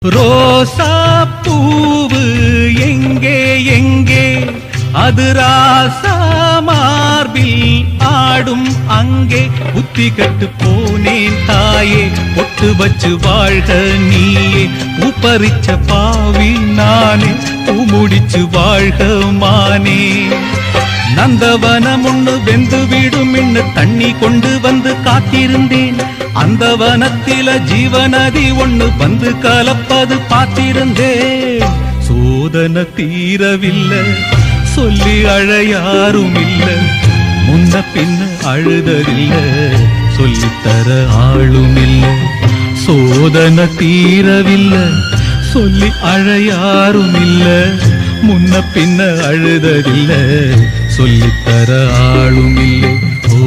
ரோசா பூவு எங்கே எங்கே அது ராசா மார்பில் ஆடும் அங்கே புத்தி கட்டு போனேன் தாயே பொட்டு வச்சு வாழ்க நீயே உப்பரிச்ச பாவி நானே முடிச்சு வாழ்க மானே நந்தவனம் ஒண்ணு வெந்து விடும் என்று தண்ணி கொண்டு வந்து காத்திருந்தேன் அந்த வனத்தில ஜீவநதி ஒண்ணு வந்து கலப்பது பார்த்திருந்தேன் சோதனை தீரவில்லை சொல்லி அழ யாரும் இல்ல முன்ன பின்ன அழுததில்ல சொல்லித்தர ஆளும் இல்ல சோதனை தீரவில்லை சொல்லி அழ யாரும் இல்ல முன்ன பின்ன அழுததில்ல சொல்லித்தர ஆளும் இல்லை ஓ